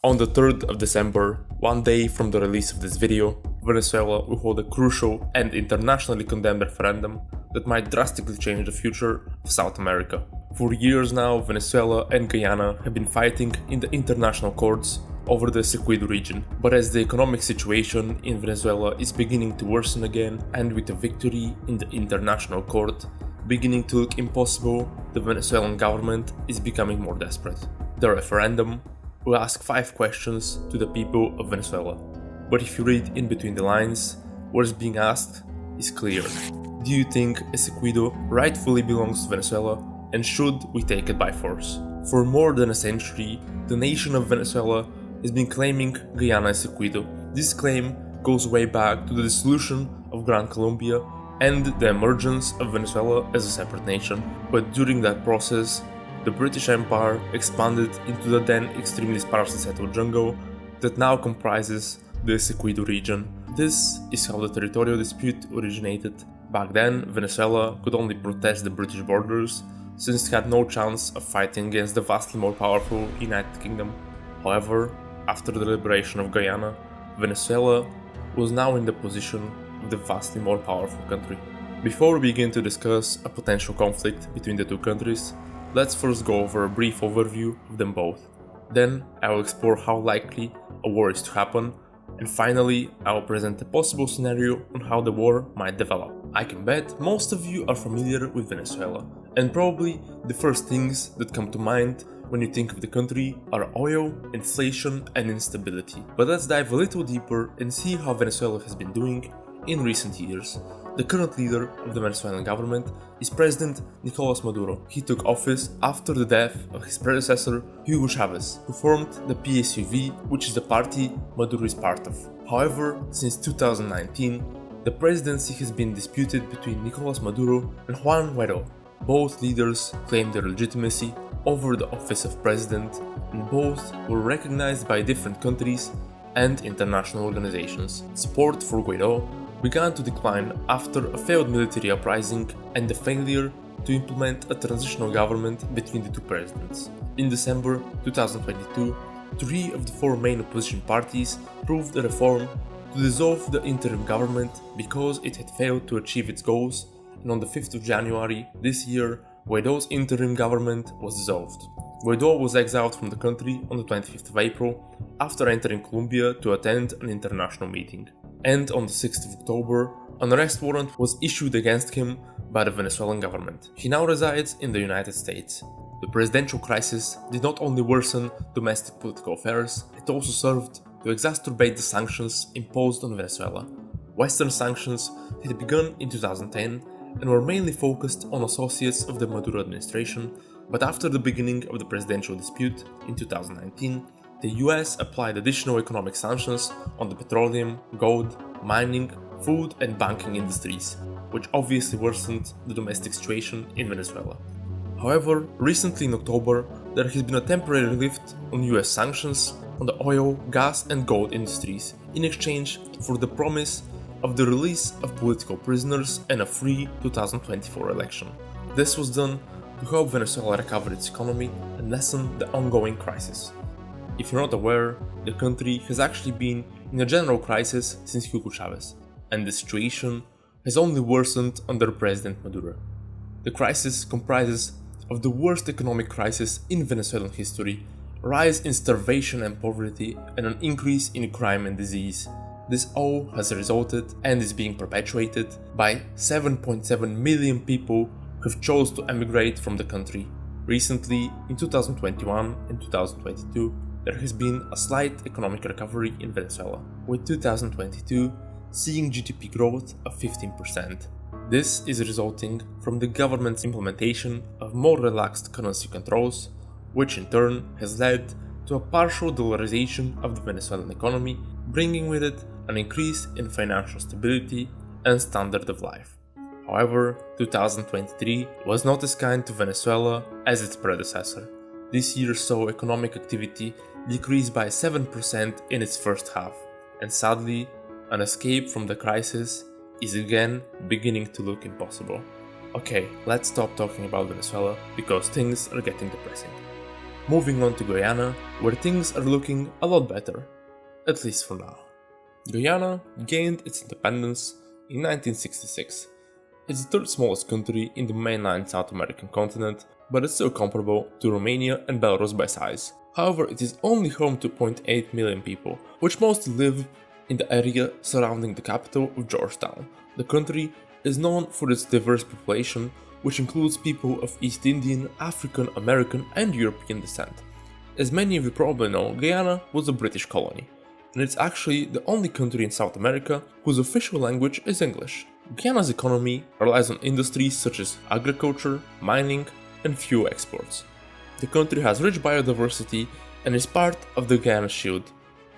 On the 3rd of December, one day from the release of this video, Venezuela will hold a crucial and internationally condemned referendum that might drastically change the future of South America. For years now, Venezuela and Guyana have been fighting in the international courts over the Esequibo region, but as the economic situation in Venezuela is beginning to worsen again, and with a victory in the international court beginning to look impossible, the Venezuelan government is becoming more desperate. The referendum will ask 5 questions to the people of Venezuela, but if you read in between the lines, what is being asked is clear. Do you think Esequibo rightfully belongs to Venezuela, and should we take it by force? For more than a century, the nation of Venezuela has been claiming Guayana Esequibo. This claim goes way back to the dissolution of Gran Colombia and the emergence of Venezuela as a separate nation, but during that process, the British Empire expanded into the then extremely sparsely settled jungle that now comprises the Essequibo region. This is how the territorial dispute originated. Back then, Venezuela could only protest the British borders, since it had no chance of fighting against the vastly more powerful United Kingdom. However, after the liberation of Guyana, Venezuela was now in the position of the vastly more powerful country. Before we begin to discuss a potential conflict between the two countries, let's first go over a brief overview of them both. Then I will explore how likely a war is to happen, and finally I will present a possible scenario on how the war might develop. I can bet most of you are familiar with Venezuela, and probably the first things that come to mind when you think of the country are oil, inflation and instability. But let's dive a little deeper and see how Venezuela has been doing in recent years. The current leader of the Venezuelan government is President Nicolas Maduro. He took office after the death of his predecessor Hugo Chavez, who formed the PSUV, which is the party Maduro is part of. However, since 2019, the presidency has been disputed between Nicolas Maduro and Juan Guaidó. Both leaders claimed their legitimacy over the office of president, and both were recognized by different countries and international organizations. Support for Guaidó began to decline after a failed military uprising and the failure to implement a transitional government between the two presidents. In December 2022, 3 of the 4 main opposition parties approved a reform to dissolve the interim government because it had failed to achieve its goals, and on the 5th of January this year, Guaidó's interim government was dissolved. Guaidó was exiled from the country on the 25th of April after entering Colombia to attend an international meeting. And on the 6th of October, an arrest warrant was issued against him by the Venezuelan government. He now resides in the United States. The presidential crisis did not only worsen domestic political affairs, it also served to exacerbate the sanctions imposed on Venezuela. Western sanctions had begun in 2010 and were mainly focused on associates of the Maduro administration, but after the beginning of the presidential dispute in 2019, the US applied additional economic sanctions on the petroleum, gold, mining, food and banking industries, which obviously worsened the domestic situation in Venezuela. However, recently in October, there has been a temporary lift on US sanctions on the oil, gas and gold industries in exchange for the promise of the release of political prisoners and a free 2024 election. This was done to help Venezuela recover its economy and lessen the ongoing crisis. If you're not aware, the country has actually been in a general crisis since Hugo Chavez, and the situation has only worsened under President Maduro. The crisis comprises of the worst economic crisis in Venezuelan history, a rise in starvation and poverty, and an increase in crime and disease. This all has resulted and is being perpetuated by 7.7 million people who have chosen to emigrate from the country. Recently, in 2021 and 2022, there has been a slight economic recovery in Venezuela, with 2022 seeing GDP growth of 15%. This is resulting from the government's implementation of more relaxed currency controls, which in turn has led to a partial dollarization of the Venezuelan economy, bringing with it an increase in financial stability and standard of life. However, 2023 was not as kind to Venezuela as its predecessor. This year saw economic activity decrease by 7% in its first half, and sadly, an escape from the crisis is again beginning to look impossible. Okay, let's stop talking about Venezuela because things are getting depressing. Moving on to Guyana, where things are looking a lot better, at least for now. Guyana gained its independence in 1966. It's the third smallest country in the mainland South American continent, but it's still comparable to Romania and Belarus by size. However, it is only home to 0.8 million people, which mostly live in the area surrounding the capital of Georgetown. The country is known for its diverse population, which includes people of East Indian, African, American and European descent. As many of you probably know, Guyana was a British colony, and it's actually the only country in South America whose official language is English. Guyana's economy relies on industries such as agriculture, mining and fuel exports. The country has rich biodiversity and is part of the Guyana Shield,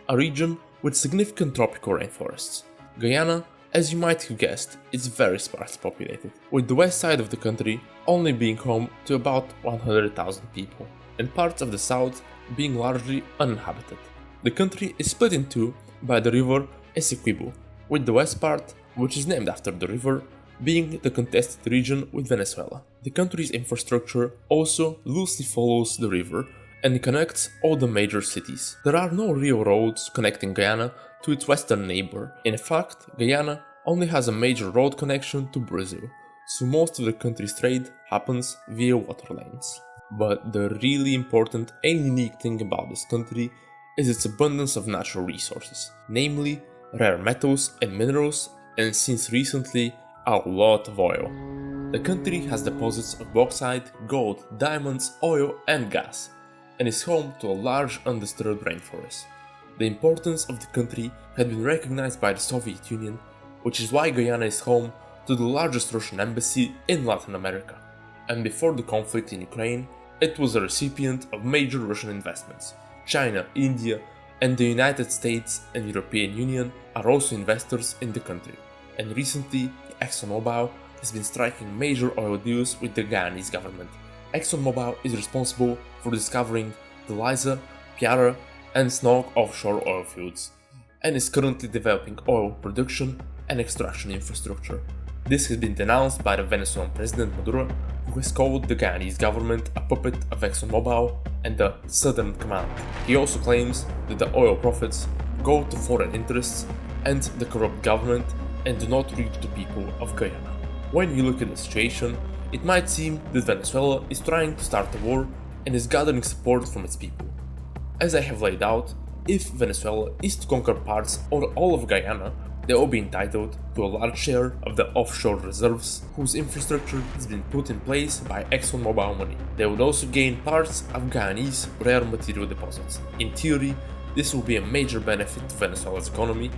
a region with significant tropical rainforests. Guyana, as you might have guessed, is very sparsely populated, with the west side of the country only being home to about 100,000 people, and parts of the south being largely uninhabited. The country is split in two by the river Essequibo, with the west part, which is named after the river, being the contested region with Venezuela. The country's infrastructure also loosely follows the river and connects all the major cities. There are no real roads connecting Guyana to its western neighbor. In fact, Guyana only has a major road connection to Brazil, so most of the country's trade happens via water lanes. But the really important and unique thing about this country is its abundance of natural resources, namely rare metals and minerals, and since recently, a lot of oil. The country has deposits of bauxite, gold, diamonds, oil and gas, and is home to a large undisturbed rainforest. The importance of the country had been recognized by the Soviet Union, which is why Guyana is home to the largest Russian embassy in Latin America, and before the conflict in Ukraine, it was a recipient of major Russian investments. China, India, and the United States and European Union are also investors in the country, and recently ExxonMobil has been striking major oil deals with the Guyanese government. ExxonMobil is responsible for discovering the Liza, Piara, and Snog offshore oil fields, and is currently developing oil production and extraction infrastructure. This has been denounced by the Venezuelan President Maduro, who has called the Guyanese government a puppet of ExxonMobil and the Southern Command. He also claims that the oil profits go to foreign interests and the corrupt government and do not reach the people of Guyana. When you look at the situation, it might seem that Venezuela is trying to start a war and is gathering support from its people. As I have laid out, if Venezuela is to conquer parts or all of Guyana, they will be entitled to a large share of the offshore reserves whose infrastructure has been put in place by ExxonMobil money. They would also gain parts of Guyanese rare material deposits. In theory, this will be a major benefit to Venezuela's economy,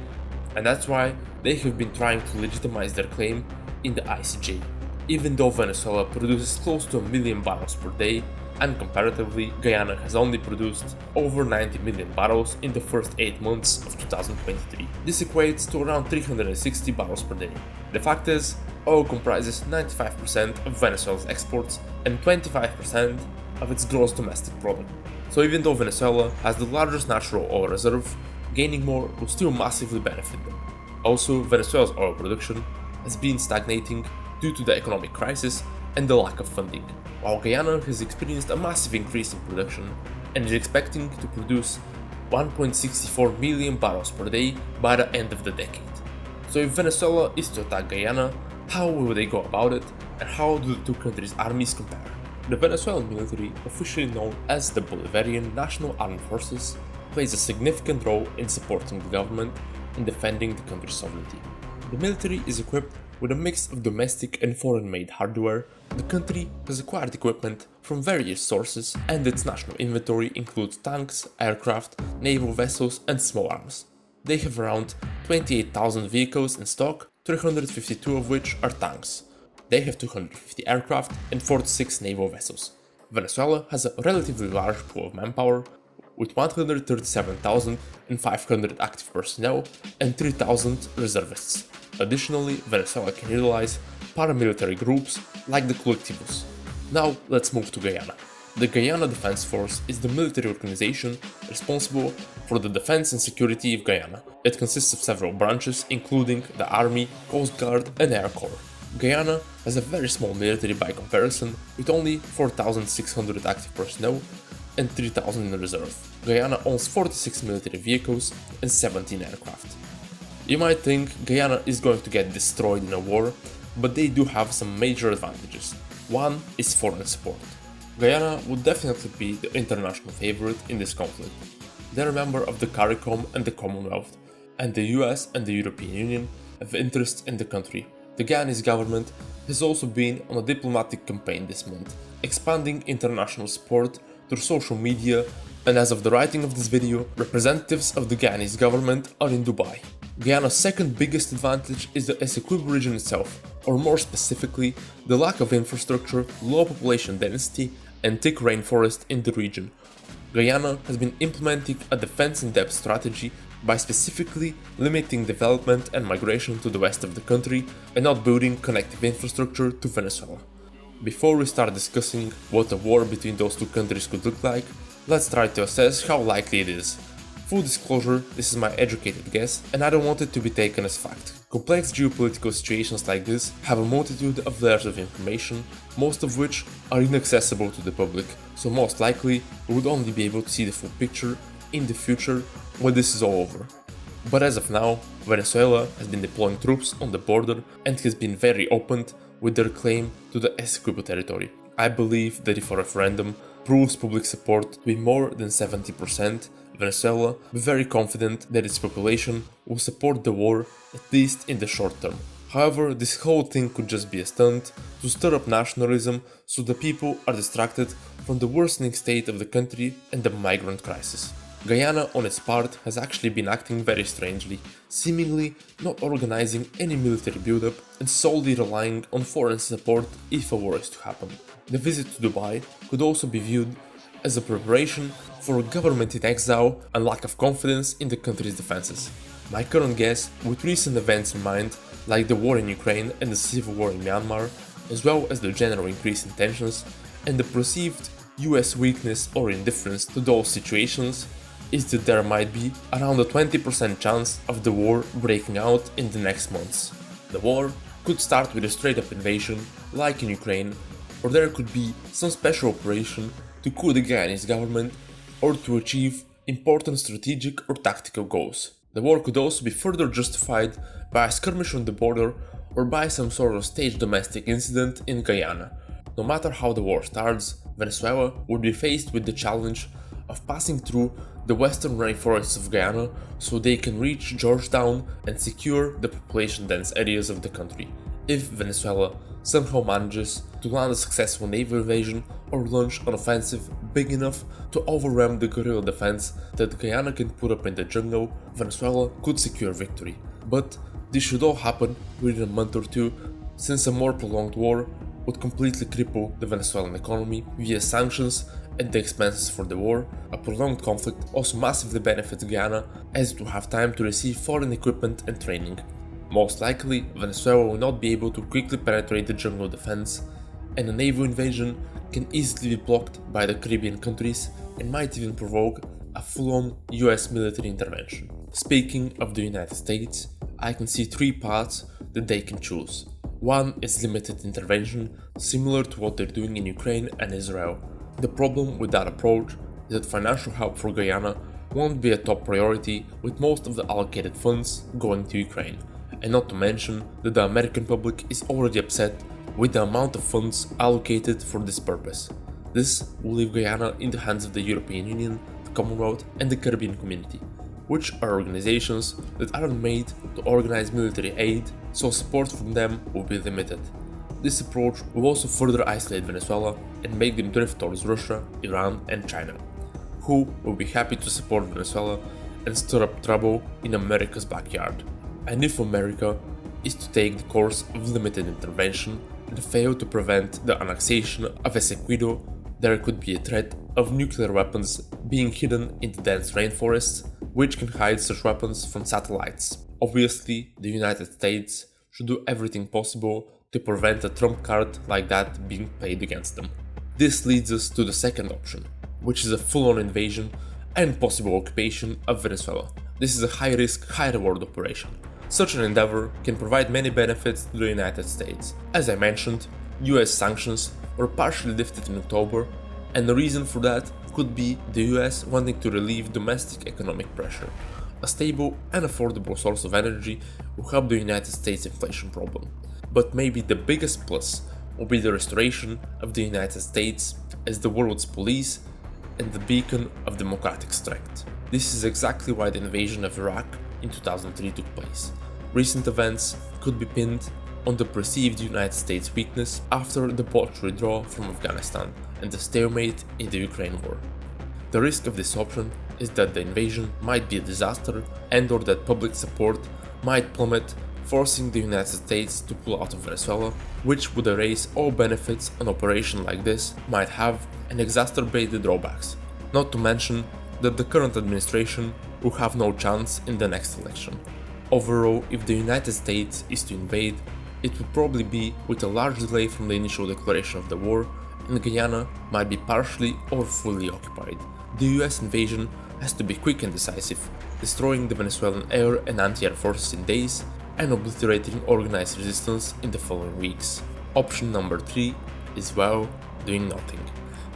and that's why they have been trying to legitimize their claim in the ICJ. Even though Venezuela produces close to 1 million barrels per day, and comparatively, Guyana has only produced over 90 million barrels in the first 8 months of 2023. This equates to around 360 barrels per day. The fact is, oil comprises 95% of Venezuela's exports and 25% of its gross domestic product. So even though Venezuela has the largest natural oil reserve, gaining more will still massively benefit them. Also, Venezuela's oil production has been stagnating due to the economic crisis and the lack of funding, while Guyana has experienced a massive increase in production and is expecting to produce 1.64 million barrels per day by the end of the decade. So if Venezuela is to attack Guyana, how will they go about it, and how do the two countries' armies compare? The Venezuelan military, officially known as the Bolivarian National Armed Forces, plays a significant role in supporting the government in defending the country's sovereignty. The military is equipped with a mix of domestic and foreign-made hardware. The country has acquired equipment from various sources, and its national inventory includes tanks, aircraft, naval vessels and small arms. They have around 28,000 vehicles in stock, 352 of which are tanks. They have 250 aircraft and 46 naval vessels. Venezuela has a relatively large pool of manpower, with 137,500 active personnel and 3,000 reservists. Additionally, Venezuela can utilize paramilitary groups like the Collectivos. Now let's move to Guyana. The Guyana Defense Force is the military organization responsible for the defense and security of Guyana. It consists of several branches, including the Army, Coast Guard and Air Corps. Guyana has a very small military by comparison, with only 4,600 active personnel, and 3,000 in reserve. Guyana owns 46 military vehicles and 17 aircraft. You might think Guyana is going to get destroyed in a war, but they do have some major advantages. One is foreign support. Guyana would definitely be the international favorite in this conflict. They're a member of the CARICOM and the Commonwealth, and the US and the European Union have interest in the country. The Guyanese government has also been on a diplomatic campaign this month, expanding international support through social media, and as of the writing of this video, representatives of the Guyanese government are in Dubai. Guyana's second biggest advantage is the Essequibo region itself, or more specifically, the lack of infrastructure, low population density, and thick rainforest in the region. Guyana has been implementing a defense-in-depth strategy by specifically limiting development and migration to the west of the country and not building connective infrastructure to Venezuela. Before we start discussing what a war between those two countries could look like, let's try to assess how likely it is. Full disclosure, this is my educated guess, and I don't want it to be taken as fact. Complex geopolitical situations like this have a multitude of layers of information, most of which are inaccessible to the public, so most likely we would only be able to see the full picture in the future when this is all over. But as of now, Venezuela has been deploying troops on the border and has been very open with their claim to the Essequibo territory. I believe that if a referendum proves public support to be more than 70%, Venezuela will be very confident that its population will support the war, at least in the short term. However, this whole thing could just be a stunt to stir up nationalism so the people are distracted from the worsening state of the country and the migrant crisis. Guyana, on its part, has actually been acting very strangely, seemingly not organizing any military build-up and solely relying on foreign support if a war is to happen. The visit to Dubai could also be viewed as a preparation for a government in exile and lack of confidence in the country's defenses. My current guess, with recent events in mind, like the war in Ukraine and the civil war in Myanmar, as well as the general increase in tensions and the perceived US weakness or indifference to those situations, is that there might be around a 20% chance of the war breaking out in the next months. The war could start with a straight-up invasion, like in Ukraine, or there could be some special operation to coup the Guyanese government or to achieve important strategic or tactical goals. The war could also be further justified by a skirmish on the border or by some sort of staged domestic incident in Guyana. No matter how the war starts, Venezuela would be faced with the challenge of passing through the western rainforests of Guyana so they can reach Georgetown and secure the population-dense areas of the country. If Venezuela somehow manages to land a successful naval invasion or launch an offensive big enough to overwhelm the guerrilla defense that Guyana can put up in the jungle, Venezuela could secure victory. But this should all happen within a month or two, since a more prolonged war would completely cripple the Venezuelan economy via sanctions at the expenses for the war. A prolonged conflict also massively benefits Guyana, as it will have time to receive foreign equipment and training. Most likely, Venezuela will not be able to quickly penetrate the jungle defense, and a naval invasion can easily be blocked by the Caribbean countries and might even provoke a full-on US military intervention. Speaking of the United States, I can see three paths that they can choose. One is limited intervention, similar to what they're doing in Ukraine and Israel. The problem with that approach is that financial help for Guyana won't be a top priority, with most of the allocated funds going to Ukraine. And not to mention that the American public is already upset with the amount of funds allocated for this purpose. This will leave Guyana in the hands of the European Union, the Commonwealth and the Caribbean community, which are organizations that aren't made to organize military aid, so support from them will be limited. This approach will also further isolate Venezuela and make them drift towards Russia, Iran and China, who will be happy to support Venezuela and stir up trouble in America's backyard. And if America is to take the course of limited intervention and fail to prevent the annexation of Esequibo, there could be a threat of nuclear weapons being hidden in the dense rainforests, which can hide such weapons from satellites. Obviously, the United States should do everything possible to prevent a trump card like that being played against them. This leads us to the second option, which is a full-on invasion and possible occupation of Venezuela. This is a high-risk, high-reward operation. Such an endeavor can provide many benefits to the United States. As I mentioned, US sanctions were partially lifted in October, and the reason for that could be the US wanting to relieve domestic economic pressure. A stable and affordable source of energy will help the United States inflation problem. But maybe the biggest plus will be the restoration of the United States as the world's police and the beacon of democratic strength. This is exactly why the invasion of Iraq in 2003 took place. Recent events could be pinned on the perceived United States weakness after the botched withdrawal from Afghanistan and the stalemate in the Ukraine war. The risk of this option is that the invasion might be a disaster and/or that public support might plummet, forcing the United States to pull out of Venezuela, which would erase all benefits an operation like this might have and exacerbate the drawbacks. Not to mention that the current administration will have no chance in the next election. Overall, if the United States is to invade, it would probably be with a large delay from the initial declaration of the war, and Guyana might be partially or fully occupied. The US invasion has to be quick and decisive, destroying the Venezuelan air and anti-air forces in days and obliterating organized resistance in the following weeks. Option number 3 is, well, doing nothing.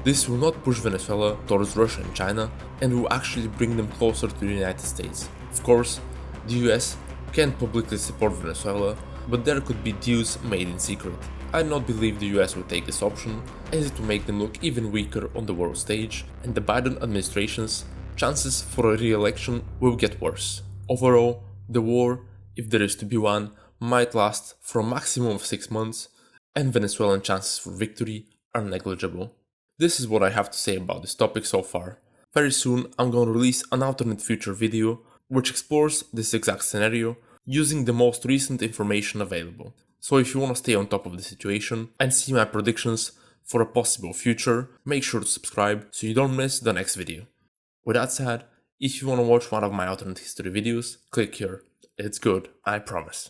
This will not push Venezuela towards Russia and China and will actually bring them closer to the United States. Of course, the US can't publicly support Venezuela, but there could be deals made in secret. I do not believe the US will take this option, as it will make them look even weaker on the world stage, and the Biden administration's chances for a re-election will get worse. Overall, the war, if there is to be one, might last for a maximum of 6 months, and Venezuelan chances for victory are negligible. This is what I have to say about this topic so far. Very soon I'm gonna release an alternate future video which explores this exact scenario using the most recent information available. So if you wanna stay on top of the situation and see my predictions for a possible future, make sure to subscribe so you don't miss the next video. With that said, if you wanna watch one of my alternate history videos, click here. It's good, I promise.